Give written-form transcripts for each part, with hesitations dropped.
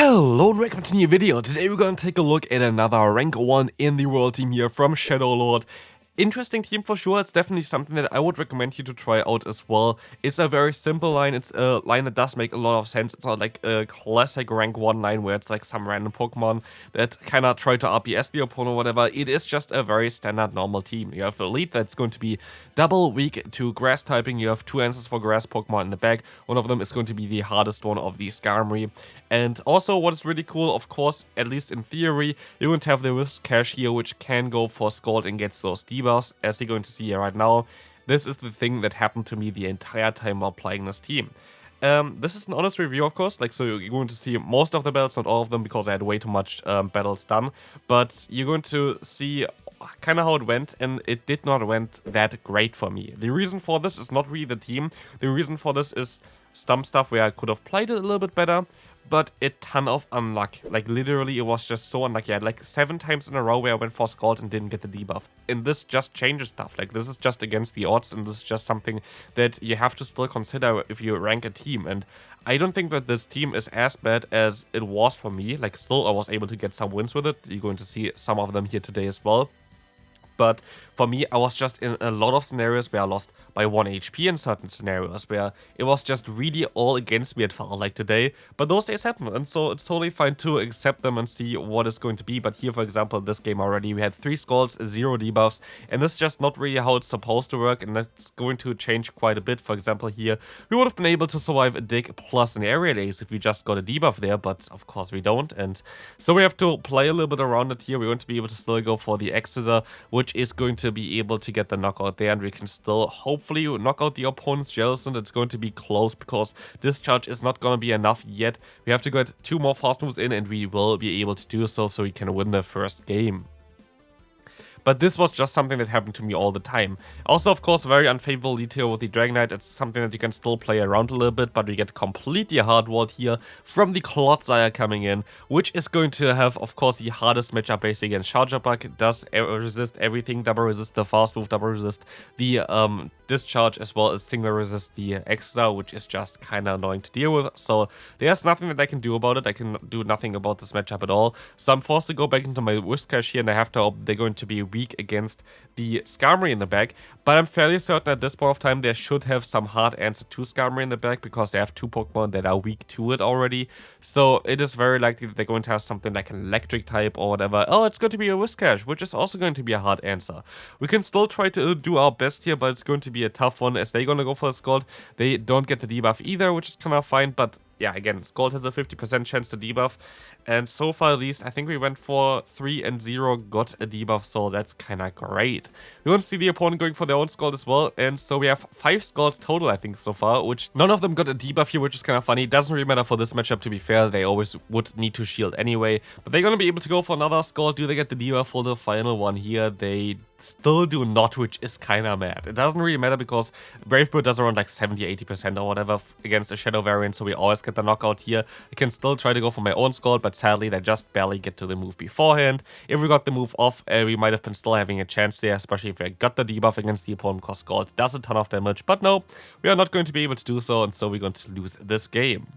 Hello and welcome to a new video. Today we're going to take a look at another rank 1 in the world team here from Shadowlord. Interesting team for sure. It's definitely something that I would recommend you to try out as well. It's a very simple line. It's a line that does make a lot of sense. It's not like a classic rank 1 line where it's like some random Pokemon that kind of try to RPS the opponent or whatever. It is just a very standard normal team. You have a lead that's going to be double weak to grass typing. You have 2 answers for grass Pokemon in the back. One of them is going to be the hardest one of the Skarmory. And also what is really cool, of course, at least in theory, you're going to have the Whiscash here, which can go for Scald and gets those debuffs, as you're going to see here right now. This is the thing that happened to me the entire time while playing this team. This is an honest review, of course, like, so you're going to see most of the battles, not all of them, because I had way too much battles done, but you're going to see kind of how it went, and it did not went that great for me. The reason for this is not really the team. The reason for this is some stuff where I could have played it a little bit better, but a ton of unluck. Like, literally, it was just so unlucky. I had like 7 times in a row where I went for Scald and didn't get the debuff. And this just changes stuff. Like, this is just against the odds, and this is just something that you have to still consider if you rank a team. And I don't think that this team is as bad as it was for me. Like, still, I was able to get some wins with it. You're going to see some of them here today as well. But for me, I was just in a lot of scenarios where I lost by 1 HP in certain scenarios, where it was just really all against me, it felt like today. But those days happen, and so it's totally fine to accept them and see what it's going to be. But here, for example, this game already, we had 3 Scalds, 0 debuffs, and this is just not really how it's supposed to work, and that's going to change quite a bit. For example, here, we would have been able to survive a dig plus an aerial ace if we just got a debuff there, but of course we don't. And so we have to play a little bit around it here. We're going to be able to still go for the X-Scissor, which is going to be able to get the knockout there, and we can still hopefully knock out the opponent's Jellicent. It's going to be close because Discharge is not going to be enough yet. We have to get 2 more fast moves in, and we will be able to do so we can win the first game. But this was just something that happened to me all the time. Also, of course, very unfavorable lead here with the Dragonite. It's something that you can still play around a little bit, but we get completely hardwalled here from the Clodsire coming in, which is going to have, of course, the hardest matchup basically against Charger Bug. It does resist everything, double resist the fast move, double resist the Discharge, as well as single resist the Extra, which is just kind of annoying to deal with. So there's nothing that I can do about it. I can do nothing about this matchup at all. So I'm forced to go back into my Whiscash here, and I have to hope they're going to be weak against the Skarmory in the back, but I'm fairly certain at this point of time they should have some hard answer to Skarmory in the back, because they have 2 Pokemon that are weak to it already. So it is very likely that they're going to have something like an electric type or whatever. Oh, it's going to be a Whiscash, which is also going to be a hard answer. We can still try to do our best here, but it's going to be a tough one as they're going to go for a Scald. They don't get the debuff either, which is kind of fine, but yeah, again, Scald has a 50% chance to debuff, and so far at least, I think we went for 3 and 0, got a debuff, so that's kind of great. We want to see the opponent going for their own Scald as well, and so we have 5 Scalds total, I think, so far, which none of them got a debuff here, which is kind of funny. It doesn't really matter for this matchup, to be fair. They always would need to shield anyway, but they're going to be able to go for another Scald. Do they get the debuff for the final one here? They still do not, which is kind of mad. It doesn't really matter because Brave Bird does around like 70-80% or whatever against a Shadow variant, so we always get the knockout here. I can still try to go for my own Scald, but sadly they just barely get to the move beforehand. If we got the move off, we might have been still having a chance there, especially if we got the debuff against the opponent, because Scald does a ton of damage. But no, we are not going to be able to do so, and so we're going to lose this game.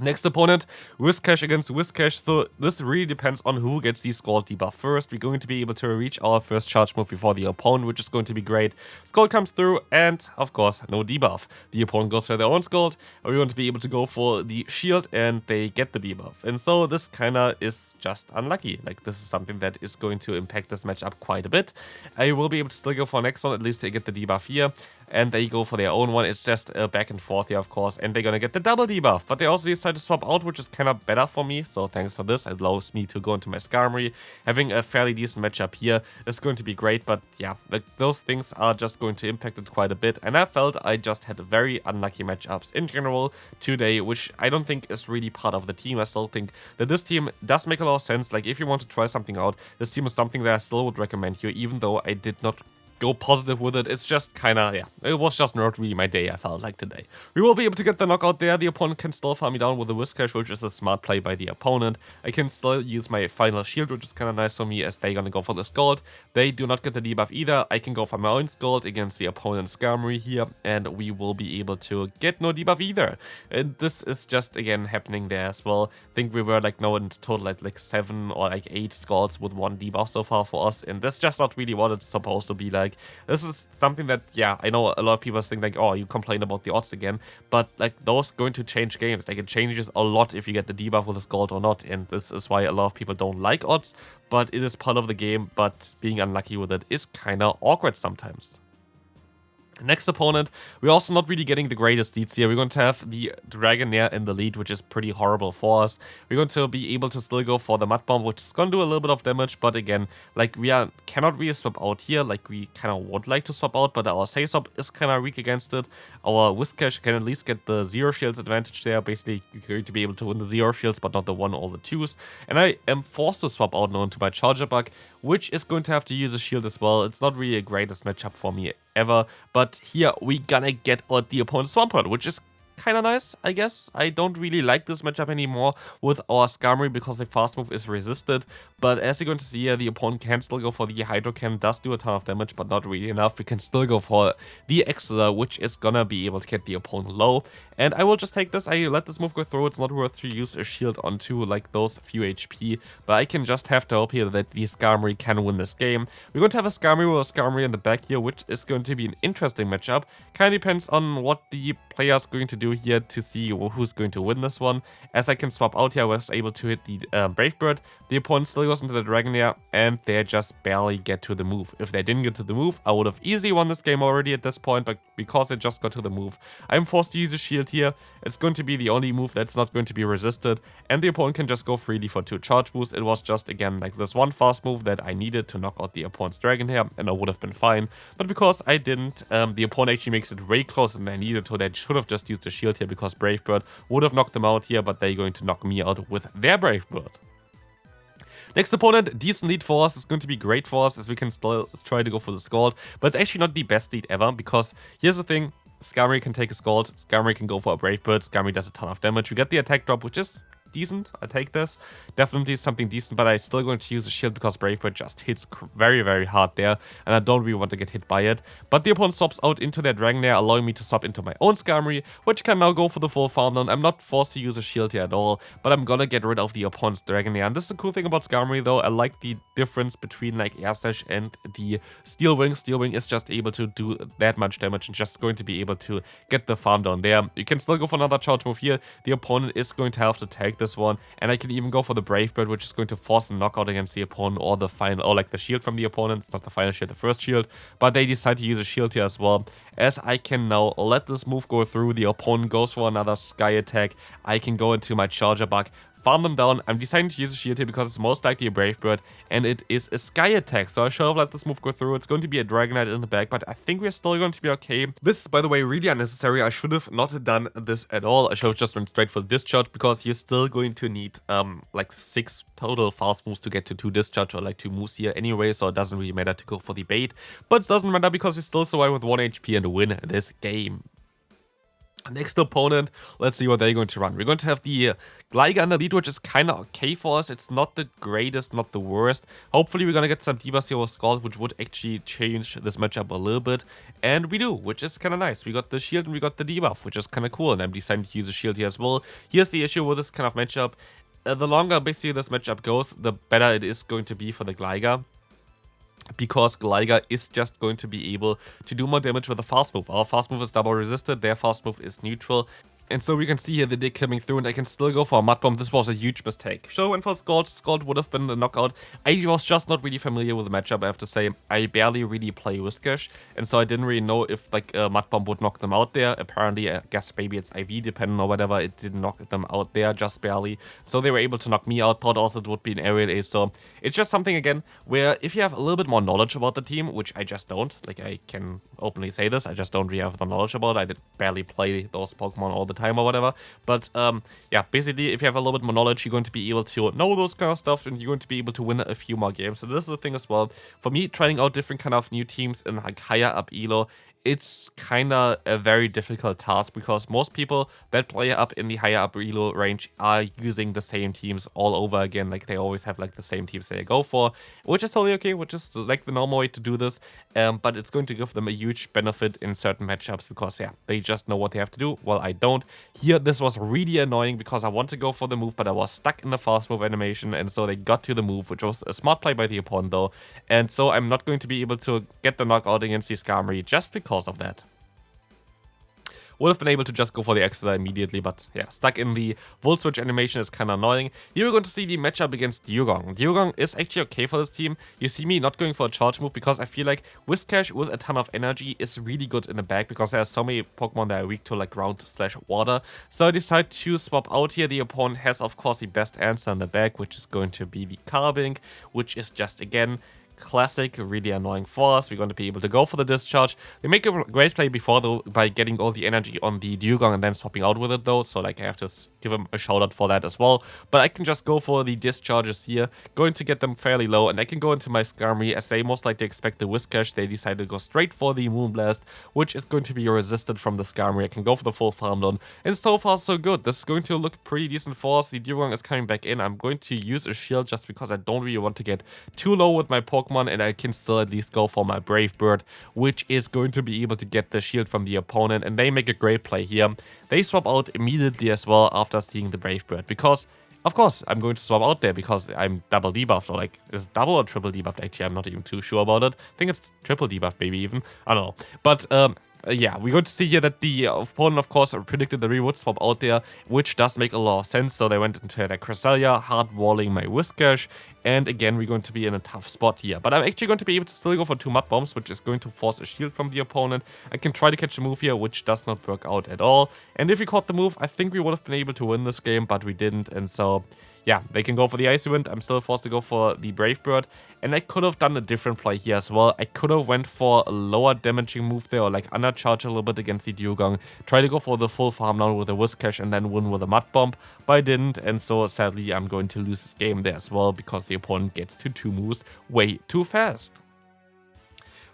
Next opponent, Whiscash against Whiscash. So this really depends on who gets the Scald debuff first. We're going to be able to reach our first charge move before the opponent, which is going to be great. Scald comes through, and of course, no debuff. The opponent goes for their own Scald, and we want to be able to go for the shield, and they get the debuff. And so this kind of is just unlucky. Like, this is something that is going to impact this matchup quite a bit. I will be able to still go for next one, at least they get the debuff here. And they go for their own one. It's just back and forth here, of course, and they're gonna get the double debuff. But they also decide to swap out, which is kind of better for me, so thanks for this. It allows me to go into my Skarmory. Having a fairly decent matchup here is going to be great, but yeah, like, those things are just going to impact it quite a bit, and I felt I just had very unlucky matchups in general today, which I don't think is really part of the team. I still think that this team does make a lot of sense. Like, if you want to try something out, this team is something that I still would recommend you, even though I did not go positive with it. It's just kinda, yeah, it was just not really my day, I felt like today. We will be able to get the knockout there. The opponent can still farm me down with the Whiscash, which is a smart play by the opponent. I can still use my final shield, which is kinda nice for me, as they're gonna go for the Scald. They do not get the debuff either. I can go for my own Scald against the opponent's Skarmory here, and we will be able to get no debuff either. And this is just, again, happening there as well. I think we were like now in total at like 7 or like 8 Scalds with 1 debuff so far for us, and that's just not really what it's supposed to be like. This is something that, yeah, I know a lot of people think like, oh, you complain about the odds again, but like those going to change games. Like it changes a lot if you get the debuff with a Scald or not, and this is why a lot of people don't like odds, but it is part of the game, but being unlucky with it is kinda awkward sometimes. Next opponent, we're also not really getting the greatest leads here. We're going to have the Broguiere in the lead, which is pretty horrible for us. We're going to be able to still go for the Mud Bomb, which is going to do a little bit of damage, but again, like we cannot really swap out here, like we kind of would like to swap out, but our Say Swap is kind of weak against it. Our Whiscash can at least get the 0 shields advantage there. Basically, you're going to be able to win the 0 shields, but not the 1 or the 2s. And I am forced to swap out now into my Charger Bug, which is going to have to use a shield as well. It's not really a greatest matchup for me ever, but here we gonna get out the opponent's Swampert, which is kind of nice, I guess. I don't really like this matchup anymore with our Skarmory because the fast move is resisted, but as you're going to see here, the opponent can still go for the Hydro Cannon, does do a ton of damage, but not really enough. We can still go for the Exeter, which is gonna be able to get the opponent low, and I will just take this. I let this move go through. It's not worth to use a shield onto like those few HP, but I can just have to hope here that the Skarmory can win this game. We're going to have a Skarmory with a Skarmory in the back here, which is going to be an interesting matchup. Kind of depends on what the player's going to do here to see who's going to win this one. As I can swap out here, I was able to hit the Brave Bird. The opponent still goes into the Broguiere, and they just barely get to the move. If they didn't get to the move, I would have easily won this game already at this point, but because they just got to the move, I'm forced to use a shield here. It's going to be the only move that's not going to be resisted, and the opponent can just go freely for 2 charge boosts. It was just, again, like this one fast move that I needed to knock out the opponent's Dragonair, and I would have been fine. But because I didn't, the opponent actually makes it way closer than I needed to. They should have just used the shield here because Brave Bird would have knocked them out here, but they're going to knock me out with their Brave Bird. Next opponent, decent lead for us. It's going to be great for us as we can still try to go for the Scald, but it's actually not the best lead ever because here's the thing. Skarmory can take a Scald, Skarmory can go for a Brave Bird, Skarmory does a ton of damage. We get the attack drop, which is decent. I take this. Definitely something decent, but I'm still going to use a shield because Brave Bird just hits very, very hard there, and I don't really want to get hit by it. But the opponent swaps out into their Dragonair, allowing me to swap into my own Skarmory, which can now go for the full farm down. I'm not forced to use a shield here at all, but I'm gonna get rid of the opponent's Dragonair. And this is the cool thing about Skarmory though. I like the difference between like Air Slash and the Steel Wing. Steel Wing is just able to do that much damage and just going to be able to get the farm down there. You can still go for another charge move here. The opponent is going to have to take this one, and I can even go for the Brave Bird, which is going to force a knockout against the opponent, or the final, or like the shield from the opponent. It's not the final shield, the first shield, but they decide to use a shield here as well. As I can now let this move go through, the opponent goes for another Sky Attack. I can go into my Charger Bug, farm them down. I'm deciding to use a shield here because it's most likely a Brave Bird, and it is a Sky Attack, so I should have let this move go through. It's going to be a Dragonite in the back, but I think we're still going to be okay. This is, by the way, really unnecessary. I should have not done this at all. I should have just went straight for the Discharge, because you're still going to need like 6 total fast moves to get to 2 Discharge, or like 2 moves here anyway, so it doesn't really matter to go for the bait. But it doesn't matter because we still survive with 1 HP and win this game. Next opponent, let's see what they're going to run. We're going to have the Gligar in the lead, which is kind of okay for us. It's not the greatest, not the worst. Hopefully we're going to get some debuffs here with Scald, which would actually change this matchup a little bit. And we do, which is kind of nice. We got the shield and we got the debuff, which is kind of cool. And I'm deciding to use a shield here as well. Here's the issue with this kind of matchup. The longer basically this matchup goes, the better it is going to be for the Gligar, because Gligar is just going to be able to do more damage with a fast move. Our fast move is double resisted, their fast move is neutral. And so we can see here the dig coming through, and I can still go for a Mud Bomb. This was a huge mistake. Should have went for Scald. Scald would have been the knockout. I was just not really familiar with the matchup, I have to say. I barely really play Whiscash, and so I didn't really know if like a Mud Bomb would knock them out there. Apparently, I guess maybe it's IV depending or whatever. It didn't knock them out there, just barely. So they were able to knock me out. Thought also it would be an aerial ace. So it's just something, again, where if you have a little bit more knowledge about the team, which I just don't, like I can openly say this, I just don't really have the knowledge about it. I did barely play those Pokemon all the the time or whatever. But yeah, basically, if you have a little bit more knowledge, you're going to be able to know those kind of stuff, and you're going to be able to win a few more games. So this is the thing as well. For me, trying out different kind of new teams in like higher up elo, it's kinda a very difficult task because most people that play up in the higher up elo range are using the same teams all over again. Like they always have like the same teams they go for, which is totally okay, which is like the normal way to do this. But it's going to give them a huge benefit in certain matchups because yeah, they just know what they have to do. Well, I don't. Here, this was really annoying because I want to go for the move, but I was stuck in the fast move animation, and so they got to the move, which was a smart play by the opponent though. And so I'm not going to be able to get the knockout against the Skarmory just because of that. Would have been able to just go for the Exeter immediately, but yeah, stuck in the Volt Switch animation is kind of annoying. Here we're going to see the matchup against Dewgong. Dewgong is actually okay for this team. You see me not going for a charge move because I feel like Whiscash with a ton of energy is really good in the back because there are so many Pokemon that are weak to like ground/water. So I decide to swap out here. The opponent has of course the best answer in the back, which is going to be the Carbink, which is just again classic, really annoying for us. We're going to be able to go for the discharge. They make a great play before though by getting all the energy on the Dewgong and then swapping out with it though, so like I have to give them a shout out for that as well. But I can just go for the discharges here, going to get them fairly low, and I can go into my Skarmory as they most likely expect the Whiscash. They decided to go straight for the Moonblast, which is going to be resisted from the Skarmory. I can go for the full farm down, and so far so good. This is going to look pretty decent for us. The Dewgong is coming back in. I'm going to use a shield just because I don't really want to get too low with my Pokemon, and I can still at least go for my Brave Bird, which is going to be able to get the shield from the opponent, and they make a great play here. They swap out immediately as well after seeing the Brave Bird, because of course I'm going to swap out there because I'm double debuffed, or like, is double or triple debuffed? Actually, I'm not even too sure about it. I think it's triple debuffed maybe even, I don't know. But yeah, we're going to see here that the opponent, of course, predicted the would swap out there, which does make a lot of sense. So they went into their Cresselia, hard walling my Whiscash, and again, we're going to be in a tough spot here. But I'm actually going to be able to still go for 2 Mud Bombs, which is going to force a shield from the opponent. I can try to catch the move here, which does not work out at all. And if we caught the move, I think we would have been able to win this game, but we didn't. And so yeah, they can go for the Icy Wind. I'm still forced to go for the Brave Bird. And I could have done a different play here as well. I could have went for a lower damaging move there, or like undercharge a little bit against the Dewgong. Try to go for the full farm down with a Whiscash and then win with a Mud Bomb. But I didn't, and so sadly I'm going to lose this game there as well because the opponent gets to 2 moves way too fast.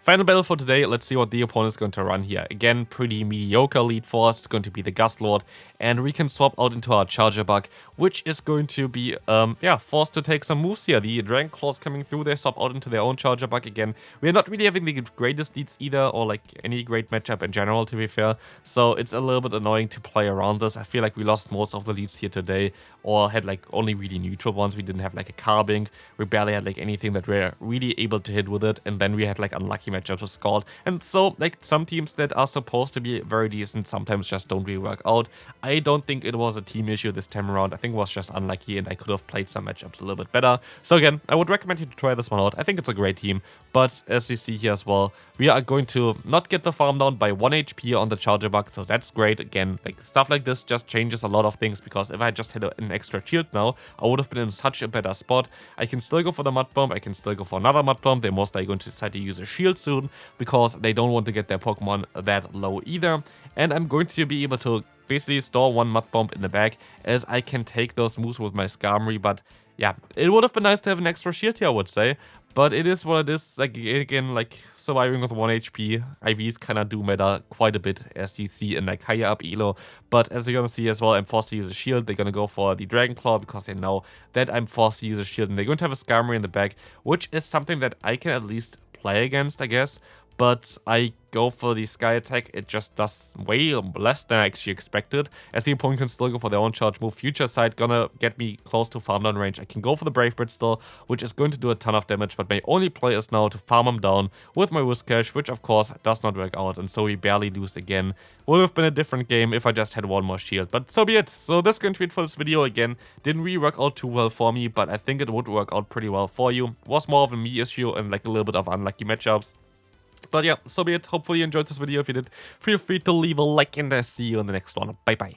Final battle for today, let's see what the opponent is going to run here. Again, pretty mediocre lead for us. It's going to be the Gustlord, and we can swap out into our Charger Bug, which is going to be, yeah, forced to take some moves here. The Dragon Claws coming through, they swap out into their own Charger Bug again. We're not really having the greatest leads either, or like any great matchup in general, to be fair. So it's a little bit annoying to play around this. I feel like we lost most of the leads here today, or had like only really neutral ones. We didn't have like a Carbink. We barely had like anything that we're really able to hit with it, and then we had like unlucky matchups with Scald. And so like some teams that are supposed to be very decent sometimes just don't really work out. I don't think it was a team issue this time around. I think it was just unlucky, and I could have played some matchups a little bit better. So again, I would recommend you to try this one out. I think it's a great team, but as you see here as well, we are going to not get the farm down by 1 HP on the Charger Bug, so that's great. Again, like stuff like this just changes a lot of things, because if I just had an extra shield now, I would have been in such a better spot. I can still go for the Mud Bomb, I can still go for another Mud Bomb. They're most likely going to decide to use a shield soon, because they don't want to get their Pokemon that low either. And I'm going to be able to basically store 1 Mud Bomb in the back, as I can take those moves with my Skarmory. But yeah, it would have been nice to have an extra shield here, I would say. But it is what it is. Like, again, like surviving with 1 HP, IVs kind of do matter quite a bit, as you see in like higher up elo. But as you're gonna see as well, I'm forced to use a shield. They're gonna go for the Dragon Claw because they know that I'm forced to use a shield, and they're going to have a Skarmory in the back, which is something that I can at least play against, I guess. But I go for the Sky Attack, it just does way less than I actually expected, as the opponent can still go for their own charge move. Future Sight gonna get me close to farm down range. I can go for the Brave Bird still, which is going to do a ton of damage, but my only play is now to farm him down with my Whiscash, which of course does not work out, and so we barely lose again. Would have been a different game if I just had 1 more shield, but so be it. So this is going to be it for this video. Again, didn't really work out too well for me, but I think it would work out pretty well for you. Was more of a me issue and like a little bit of unlucky matchups. But yeah, so be it. Hopefully you enjoyed this video. If you did, feel free to leave a like, and I'll see you in the next one. Bye bye.